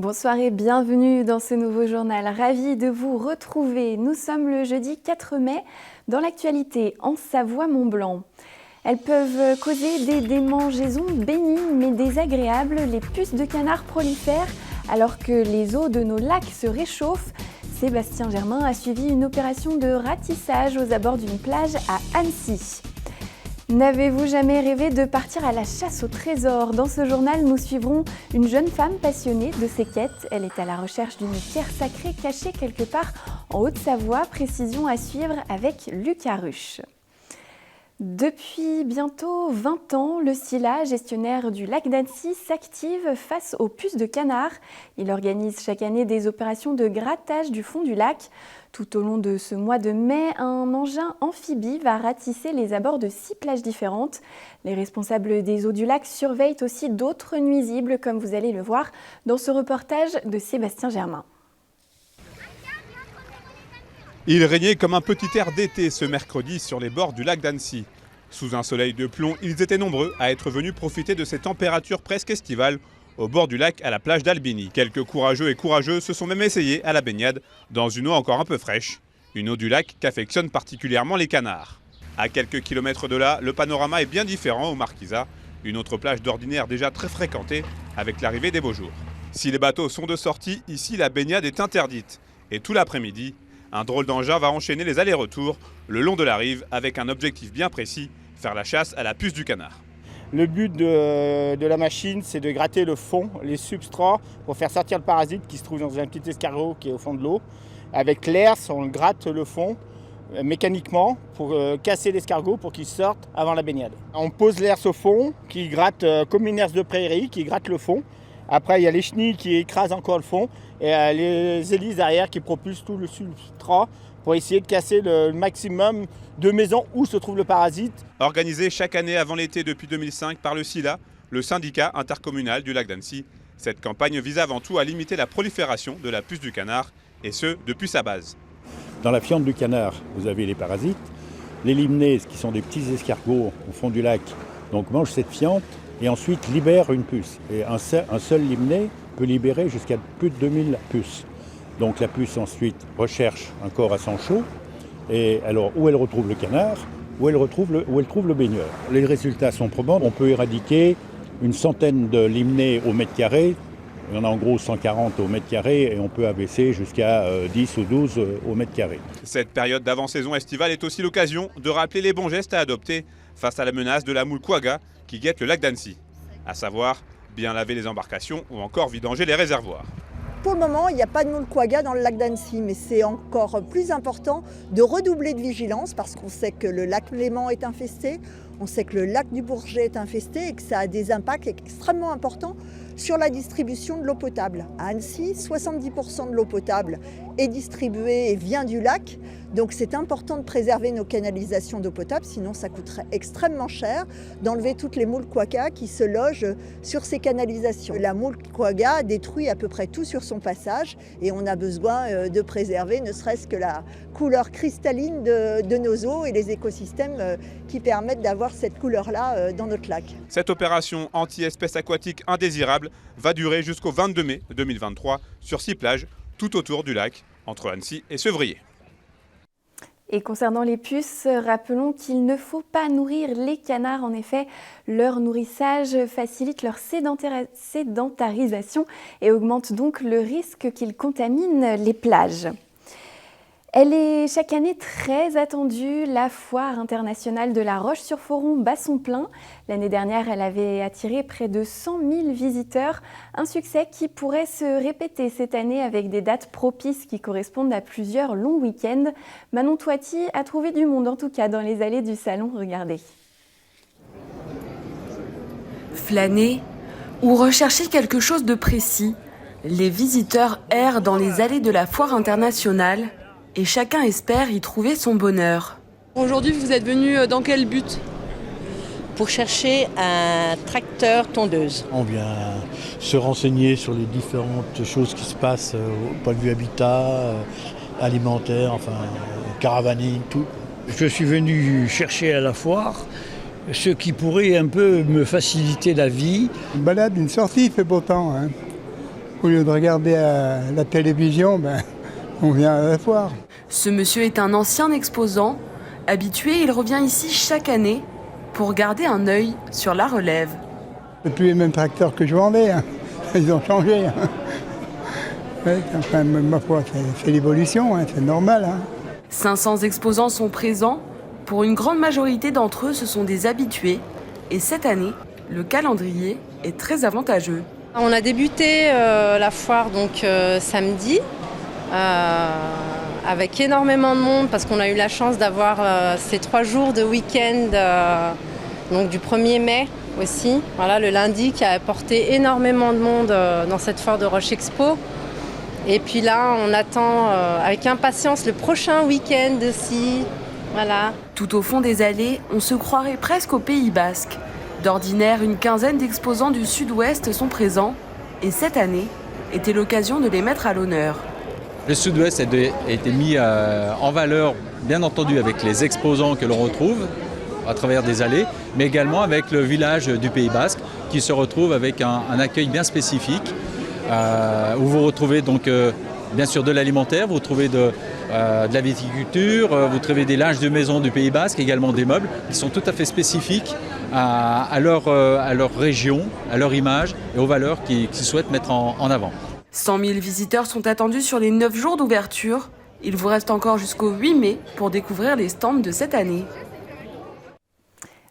Bonsoir et bienvenue dans ce nouveau journal. Ravi de vous retrouver. Nous sommes le jeudi 4 mai. Dans l'actualité, en Savoie-Mont-Blanc. Elles peuvent causer des démangeaisons bénignes mais désagréables. Les puces de canard prolifèrent alors que les eaux de nos lacs se réchauffent. Sébastien Germain a suivi une opération de ratissage aux abords d'une plage à Annecy. N'avez-vous jamais rêvé de partir à la chasse au trésor? Dans ce journal, nous suivrons une jeune femme passionnée de ses quêtes. Elle est à la recherche d'une pierre sacrée cachée quelque part en Haute-Savoie. Précision à suivre avec Lucas Ruche. Depuis bientôt 20 ans, le SILA, gestionnaire du lac d'Annecy, s'active face aux puces de canard. Il organise chaque année des opérations de grattage du fond du lac. Tout au long de ce mois de mai, un engin amphibie va ratisser les abords de 6 plages différentes. Les responsables des eaux du lac surveillent aussi d'autres nuisibles, comme vous allez le voir dans ce reportage de Sébastien Germain. Il régnait comme un petit air d'été ce mercredi sur les bords du lac d'Annecy. Sous un soleil de plomb, ils étaient nombreux à être venus profiter de ces températures presque estivales au bord du lac à la plage d'Albigny. Quelques courageux et courageuses se sont même essayés à la baignade dans une eau encore un peu fraîche. Une eau du lac qu'affectionnent particulièrement les canards. À quelques kilomètres de là, le panorama est bien différent au Marquisat, une autre plage d'ordinaire déjà très fréquentée avec l'arrivée des beaux jours. Si les bateaux sont de sortie, ici la baignade est interdite. Et tout l'après-midi, un drôle d'engin va enchaîner les allers-retours le long de la rive avec un objectif bien précis, faire la chasse à la puce du canard. Le but de la machine, c'est de gratter le fond, les substrats, pour faire sortir le parasite qui se trouve dans un petit escargot qui est au fond de l'eau. Avec l'herse, on gratte le fond mécaniquement pour casser l'escargot pour qu'il sorte avant la baignade. On pose l'herse au fond, qui gratte comme une herse de prairie, qui gratte le fond. Après, il y a les chenilles qui écrasent encore le fond et les hélices arrière qui propulsent tout le substrat pour essayer de casser le maximum de maisons où se trouve le parasite. Organisé chaque année avant l'été depuis 2005 par le SILA, le syndicat intercommunal du lac d'Annecy, cette campagne vise avant tout à limiter la prolifération de la puce du canard, et ce, depuis sa base. Dans la fiente du canard, vous avez les parasites. Les limnaises, qui sont des petits escargots au fond du lac, donc mangent cette fiente et ensuite libèrent une puce. Et un seul limnais peut libérer jusqu'à plus de 2000 puces. Donc la puce ensuite recherche un corps à sang chaud, et alors où elle retrouve le canard, où elle trouve le baigneur. Les résultats sont probants. On peut éradiquer une centaine de limnais au mètre carré. Il y en a en gros 140 au mètre carré et on peut abaisser jusqu'à 10 ou 12 au mètre carré. Cette période d'avant-saison estivale est aussi l'occasion de rappeler les bons gestes à adopter face à la menace de la moule quagga qui guette le lac d'Annecy. À savoir, bien laver les embarcations ou encore vidanger les réservoirs. Pour le moment, il n'y a pas de moule quagga dans le lac d'Annecy, mais c'est encore plus important de redoubler de vigilance parce qu'on sait que le lac Léman est infesté, on sait que le lac du Bourget est infesté et que ça a des impacts extrêmement importants sur la distribution de l'eau potable. À Annecy, 70% de l'eau potable est distribuée et vient du lac. Donc c'est important de préserver nos canalisations d'eau potable, sinon ça coûterait extrêmement cher d'enlever toutes les moules quagga qui se logent sur ces canalisations. La moule quagga détruit à peu près tout sur son passage et on a besoin de préserver ne serait-ce que la couleur cristalline de nos eaux et les écosystèmes qui permettent d'avoir cette couleur-là dans notre lac. Cette opération anti-espèces aquatiques indésirables va durer jusqu'au 22 mai 2023 sur 6 plages tout autour du lac, entre Annecy et Sevrier. Et concernant les puces, rappelons qu'il ne faut pas nourrir les canards. En effet, leur nourrissage facilite leur sédentarisation et augmente donc le risque qu'ils contaminent les plages. Elle est chaque année très attendue, la foire internationale de la Roche-sur-Foron bat son plein. L'année dernière, elle avait attiré près de 100 000 visiteurs. Un succès qui pourrait se répéter cette année avec des dates propices qui correspondent à plusieurs longs week-ends. Manon Toiti a trouvé du monde, en tout cas dans les allées du salon. Regardez. Flâner ou rechercher quelque chose de précis, les visiteurs errent dans les allées de la foire internationale. Et chacun espère y trouver son bonheur. Aujourd'hui, vous êtes venu dans quel but ? Pour chercher un tracteur tondeuse. On vient se renseigner sur les différentes choses qui se passent au point de vue habitat, alimentaire, caravaning, tout. Je suis venu chercher à la foire ce qui pourrait un peu me faciliter la vie. Une balade, une sortie, il fait beau temps. Au lieu de regarder la télévision, on vient à la foire. Ce monsieur est un ancien exposant. Habitué, il revient ici chaque année pour garder un œil sur la relève. C'est plus les mêmes tracteurs que je vendais, hein. Ils ont changé. Hein. Ouais, enfin, ma foi, c'est l'évolution, hein, c'est normal. Hein. 500 exposants sont présents. Pour une grande majorité d'entre eux, ce sont des habitués. Et cette année, le calendrier est très avantageux. On a débuté la foire donc samedi avec énormément de monde parce qu'on a eu la chance d'avoir ces 3 jours de week-end donc du 1er mai aussi. Voilà, le lundi qui a apporté énormément de monde dans cette foire de Roche Expo. Et puis là, on attend avec impatience le prochain week-end aussi. Voilà. Tout au fond des allées, on se croirait presque au Pays Basque. D'ordinaire, une quinzaine d'exposants du sud-ouest sont présents. Et cette année était l'occasion de les mettre à l'honneur. Le sud-ouest a été mis en valeur, bien entendu, avec les exposants que l'on retrouve à travers des allées, mais également avec le village du Pays Basque qui se retrouve avec un accueil bien spécifique. Où vous retrouvez donc bien sûr de l'alimentaire, vous retrouvez de la viticulture, vous trouvez des linges de maison du Pays Basque, également des meubles qui sont tout à fait spécifiques à leur région, à leur image et aux valeurs qu'ils souhaitent mettre en avant. 100 000 visiteurs sont attendus sur les 9 jours d'ouverture. Il vous reste encore jusqu'au 8 mai pour découvrir les stands de cette année.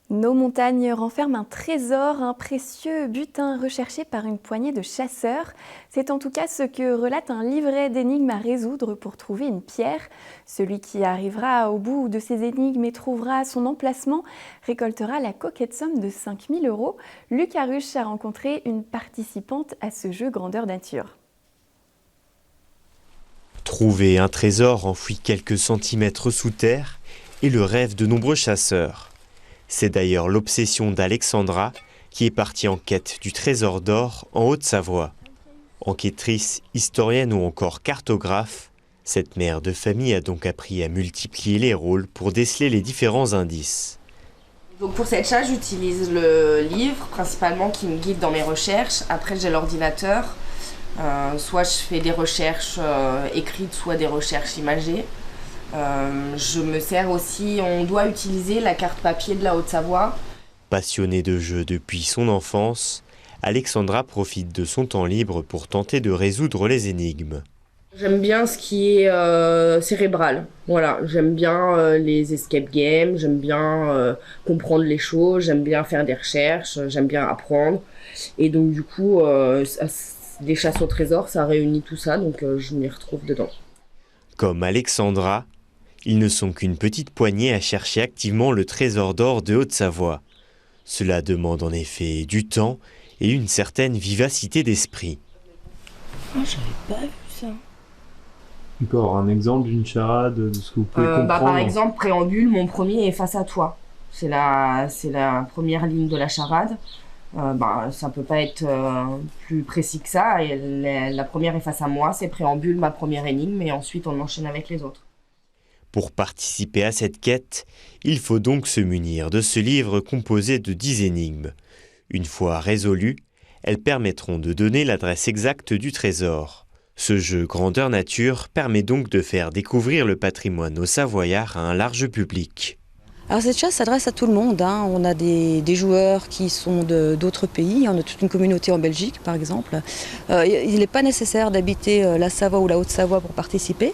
Nos montagnes renferment un trésor, un précieux butin recherché par une poignée de chasseurs. C'est en tout cas ce que relate un livret d'énigmes à résoudre pour trouver une pierre. Celui qui arrivera au bout de ces énigmes et trouvera son emplacement récoltera la coquette somme de 5 000 €. Luc Aruche a rencontré une participante à ce jeu grandeur nature. Trouver un trésor enfoui quelques centimètres sous terre est le rêve de nombreux chasseurs. C'est d'ailleurs l'obsession d'Alexandra, qui est partie en quête du trésor d'or en Haute-Savoie. Enquêtrice, historienne ou encore cartographe, cette mère de famille a donc appris à multiplier les rôles pour déceler les différents indices. Donc pour cette chasse, j'utilise le livre principalement qui me guide dans mes recherches. Après, j'ai l'ordinateur. Soit je fais des recherches écrites, soit des recherches imagées. Je me sers aussi, on doit utiliser la carte papier de la Haute-Savoie. Passionnée de jeux depuis son enfance, Alexandra profite de son temps libre pour tenter de résoudre les énigmes. J'aime bien ce qui est cérébral. Voilà, j'aime bien les escape games, j'aime bien comprendre les choses, j'aime bien faire des recherches, j'aime bien apprendre. Et donc du coup, des chasses au trésor, ça réunit tout ça, donc je m'y retrouve dedans. Comme Alexandra, ils ne sont qu'une petite poignée à chercher activement le trésor d'or de Haute-Savoie. Cela demande en effet du temps et une certaine vivacité d'esprit. Oh, j'avais pas vu ça. Encore un exemple d'une charade, de ce que vous pouvez comprendre. Par exemple, préambule, mon premier est face à toi. C'est la première ligne de la charade. Ça peut pas être plus précis que ça. Et la première est face à moi, c'est préambule, ma première énigme, et ensuite on enchaîne avec les autres. Pour participer à cette quête, il faut donc se munir de ce livre composé de 10 énigmes. Une fois résolues, elles permettront de donner l'adresse exacte du trésor. Ce jeu grandeur nature permet donc de faire découvrir le patrimoine aux Savoyards à un large public. Alors cette chasse s'adresse à tout le monde, hein. On a des joueurs qui sont d'autres pays, on a toute une communauté en Belgique par exemple. Il n'est pas nécessaire d'habiter la Savoie ou la Haute-Savoie pour participer.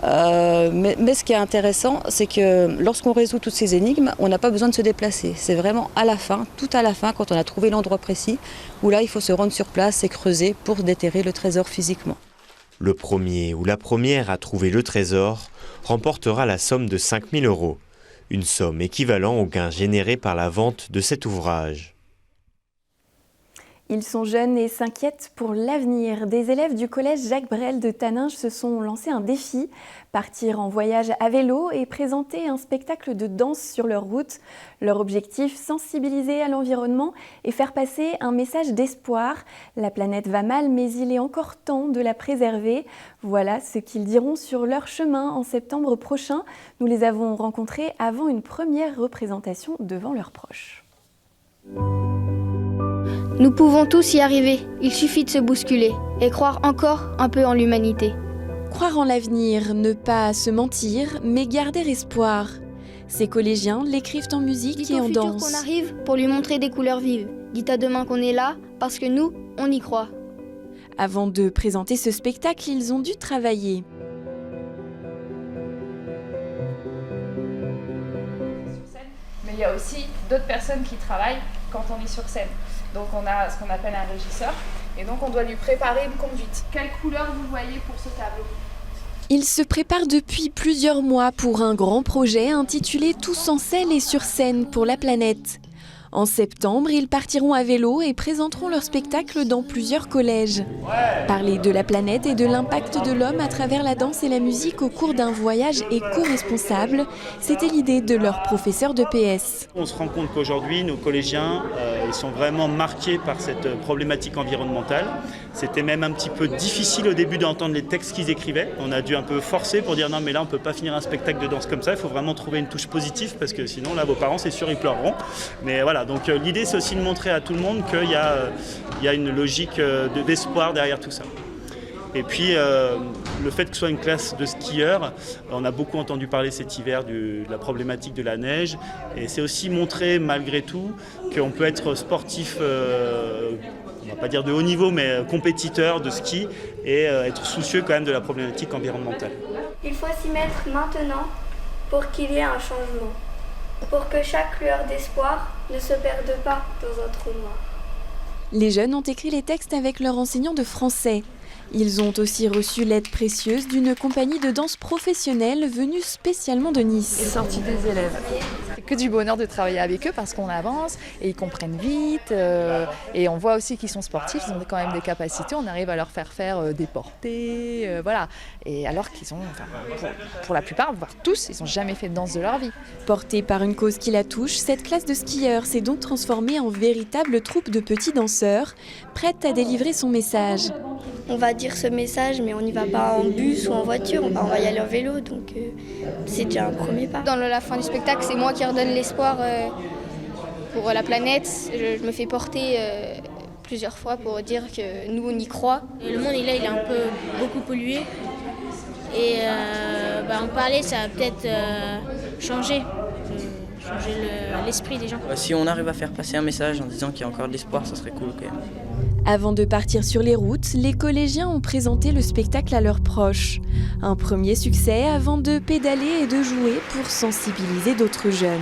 Mais ce qui est intéressant, c'est que lorsqu'on résout toutes ces énigmes, on n'a pas besoin de se déplacer. C'est vraiment à la fin, tout à la fin, quand on a trouvé l'endroit précis, où là il faut se rendre sur place et creuser pour déterrer le trésor physiquement. Le premier ou la première à trouver le trésor remportera la somme de 5 000 €, une somme équivalente au gain généré par la vente de cet ouvrage. Ils sont jeunes et s'inquiètent pour l'avenir. Des élèves du collège Jacques Brel de Taninges se sont lancés un défi, partir en voyage à vélo et présenter un spectacle de danse sur leur route. Leur objectif, sensibiliser à l'environnement et faire passer un message d'espoir. La planète va mal, mais il est encore temps de la préserver. Voilà ce qu'ils diront sur leur chemin en septembre prochain. Nous les avons rencontrés avant une première représentation devant leurs proches. Nous pouvons tous y arriver, il suffit de se bousculer. et croire encore un peu en l'humanité. Croire en l'avenir, ne pas se mentir, mais garder espoir. Ces collégiens l'écrivent en musique Dites et au en futur danse. qu'on arrive pour lui montrer des couleurs vives. Dites à demain qu'on est là parce que nous, on y croit. Avant de présenter ce spectacle, ils ont dû travailler. Mais il y a aussi d'autres personnes qui travaillent quand on est sur scène. Donc on a ce qu'on appelle un régisseur et donc on doit lui préparer une conduite. Quelle couleur vous voyez pour ce tableau ? Ils se préparent depuis plusieurs mois pour un grand projet intitulé « Tous en selle et sur scène pour la planète ». En septembre, ils partiront à vélo et présenteront leur spectacle dans plusieurs collèges. Parler de la planète et de l'impact de l'homme à travers la danse et la musique au cours d'un voyage éco-responsable, c'était l'idée de leur professeur de PS. On se rend compte qu'aujourd'hui, nos collégiens, ils sont vraiment marqués par cette problématique environnementale. C'était même un petit peu difficile au début d'entendre les textes qu'ils écrivaient. On a dû un peu forcer pour dire non mais là on ne peut pas finir un spectacle de danse comme ça, il faut vraiment trouver une touche positive parce que sinon là vos parents c'est sûr ils pleureront. Mais voilà, donc l'idée c'est aussi de montrer à tout le monde qu'il y a une logique d'espoir derrière tout ça. Et puis le fait que ce soit une classe de skieurs, on a beaucoup entendu parler cet hiver de la problématique de la neige. Et c'est aussi montrer malgré tout qu'on peut être sportif, on va pas dire de haut niveau, mais compétiteur de ski et être soucieux quand même de la problématique environnementale. Il faut s'y mettre maintenant pour qu'il y ait un changement. Pour que chaque lueur d'espoir ne se perde pas dans un trou noir. Les jeunes ont écrit les textes avec leur enseignant de français. Ils ont aussi reçu l'aide précieuse d'une compagnie de danse professionnelle venue spécialement de Nice. Et sortie des élèves. C'est que du bonheur de travailler avec eux parce qu'on avance et ils comprennent vite. Et on voit aussi qu'ils sont sportifs, ils ont quand même des capacités. On arrive à leur faire des portées, voilà. Et alors qu'ils ont, pour la plupart, voire tous, ils n'ont jamais fait de danse de leur vie. Portée par une cause qui la touche, cette classe de skieurs s'est donc transformée en véritable troupe de petits danseurs, prête à délivrer son message. On va dire ce message, mais on n'y va pas en bus ou en voiture, on va y aller en vélo, donc c'est déjà un premier pas. Dans la fin du spectacle, c'est moi qui redonne l'espoir pour la planète. Je me fais porter plusieurs fois pour dire que nous, on y croit. Le monde, il est un peu beaucoup pollué. Et en parler, ça va peut-être changer l'esprit des gens. Si on arrive à faire passer un message en disant qu'il y a encore de l'espoir, ça serait cool quand même. Avant de partir sur les routes, les collégiens ont présenté le spectacle à leurs proches. Un premier succès avant de pédaler et de jouer pour sensibiliser d'autres jeunes.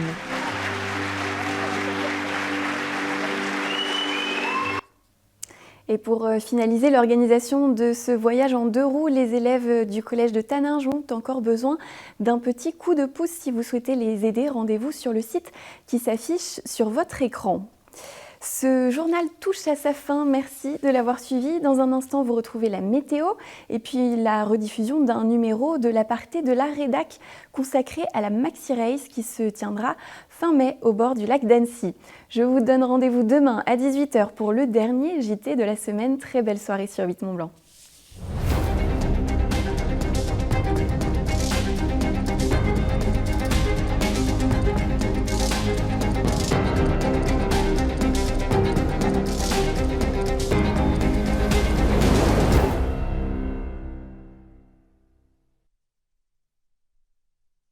Et pour finaliser l'organisation de ce voyage en 2 roues, les élèves du collège de Taninges ont encore besoin d'un petit coup de pouce. Si vous souhaitez les aider, rendez-vous sur le site qui s'affiche sur votre écran. Ce journal touche à sa fin, merci de l'avoir suivi. Dans un instant, vous retrouvez la météo et puis la rediffusion d'un numéro de l'aparté de la Rédac consacré à la Maxi Race qui se tiendra fin mai au bord du lac d'Annecy. Je vous donne rendez-vous demain à 18h pour le dernier JT de la semaine. Très belle soirée sur 8 Mont Blanc.